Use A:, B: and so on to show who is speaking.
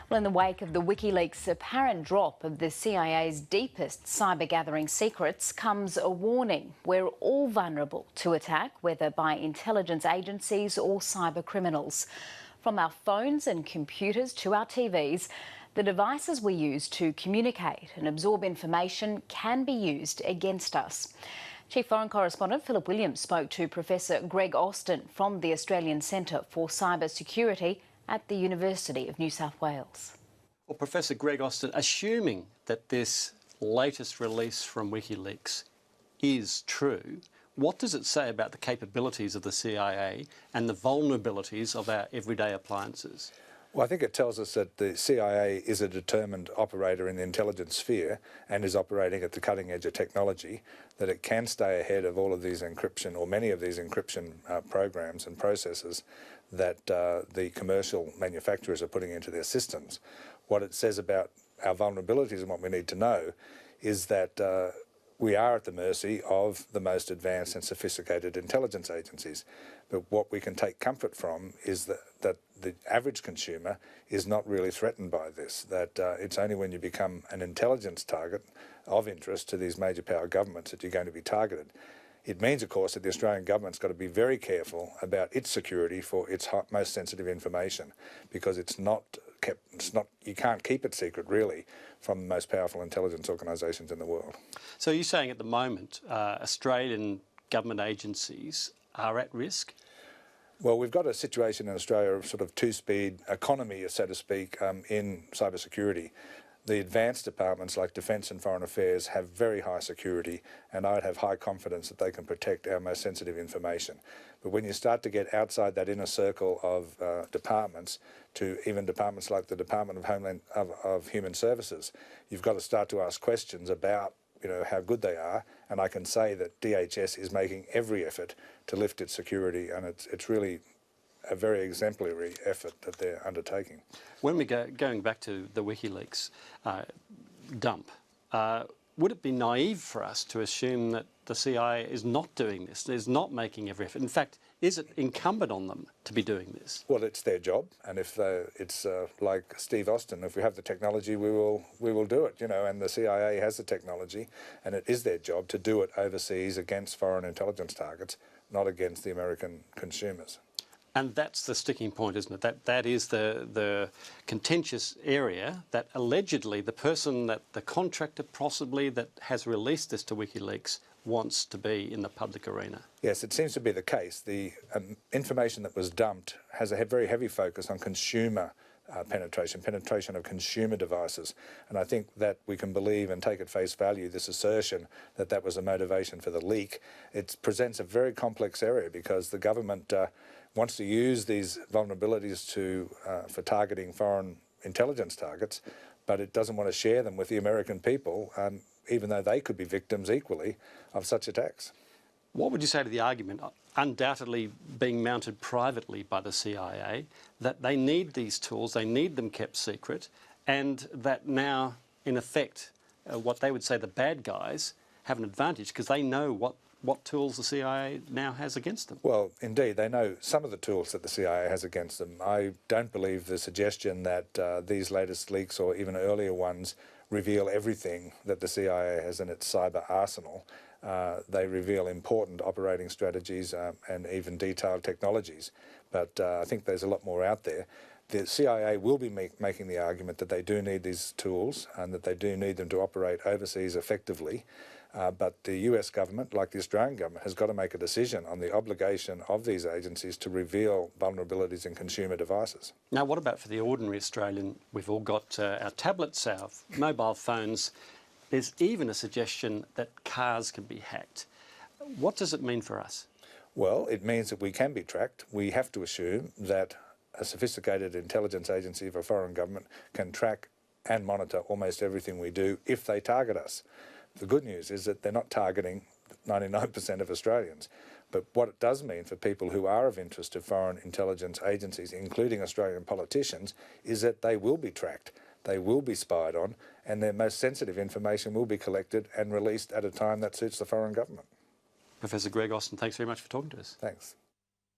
A: Well, in the wake of the WikiLeaks apparent drop of the CIA's deepest cyber gathering secrets comes a warning. We're all vulnerable to attack, whether by intelligence agencies or cyber criminals. From our phones and computers to our TVs, the devices we use to communicate and absorb information can be used against us. Chief Foreign Correspondent Phillip Williams spoke to Professor Greg Austin from the Australian Centre for Cyber Security at the University of New South Wales.
B: Well, Professor Greg Austin, assuming that this latest release from WikiLeaks is true, what does it say about the capabilities of the CIA and the vulnerabilities of our everyday appliances?
C: Well, I think it tells us that the CIA is a determined operator in the intelligence sphere and is operating at the cutting edge of technology, that it can stay ahead of all of these encryption or many of these encryption programs and processes that the commercial manufacturers are putting into their systems. What it says about our vulnerabilities and what we need to know is that we are at the mercy of the most advanced and sophisticated intelligence agencies. But what we can take comfort from is that the average consumer is not really threatened by this, that it's only when you become an intelligence target of interest to these major power governments that you're going to be targeted. It means, of course, that the Australian government's got to be very careful about its security for its most sensitive information, because it's not kept, you can't keep it secret, really, from the most powerful intelligence organisations in the world.
B: So you're saying at the moment Australian government agencies are at risk?
C: Well, we've got a situation in Australia of sort of two-speed economy, so to speak, in cybersecurity. The advanced departments like Defence and Foreign Affairs have very high security, and I'd have high confidence that they can protect our most sensitive information. But when you start to get outside that inner circle of departments, to even departments like the Department of Human Services, you've got to start to ask questions about how good they are, and I can say that DHS is making every effort to lift its security, and it's really a very exemplary effort that they're undertaking.
B: When we going back to the WikiLeaks dump, would it be naive for us to assume that the CIA is not doing this, is not making every effort? In fact, is it incumbent on them to be doing this?
C: Well, it's their job, and if it's like Steve Austin, if we have the technology, we will do it, and the CIA has the technology, and it is their job to do it overseas against foreign intelligence targets, not against the American consumers.
B: And that's the sticking point, isn't it? That is the contentious area, that allegedly the person, that the contractor possibly that has released this to WikiLeaks wants to be in the public arena.
C: Yes, it seems to be the case. The information that was dumped has a very heavy focus on consumer penetration of consumer devices. And I think that we can believe and take at face value this assertion that that was a motivation for the leak. It presents a very complex area because the government wants to use these vulnerabilities for targeting foreign intelligence targets, but it doesn't want to share them with the American people, even though they could be victims equally of such attacks.
B: What would you say to the argument, undoubtedly being mounted privately by the CIA, that they need these tools, they need them kept secret, and that now, in effect, what they would say the bad guys have an advantage because they know what tools the CIA now has against them? Well,
C: indeed, they know some of the tools that the CIA has against them. I don't believe the suggestion that these latest leaks or even earlier ones reveal everything that the CIA has in its cyber arsenal. They reveal important operating strategies and even detailed technologies. But I think there's a lot more out there. The CIA will be making the argument that they do need these tools and that they do need them to operate overseas effectively. But the US government, like the Australian government, has got to make a decision on the obligation of these agencies to reveal vulnerabilities in consumer devices.
B: Now, what about for the ordinary Australian? We've all got our tablets, our mobile phones. There's even a suggestion that cars can be hacked. What does it mean for us?
C: Well, it means that we can be tracked. We have to assume that a sophisticated intelligence agency of a foreign government can track and monitor almost everything we do if they target us. The good news is that they're not targeting 99% of Australians. But what it does mean for people who are of interest to foreign intelligence agencies, including Australian politicians, is that they will be tracked, they will be spied on, and their most sensitive information will be collected and released at a time that suits the foreign government.
B: Professor Greg Austin, thanks very much for talking to us.
C: Thanks.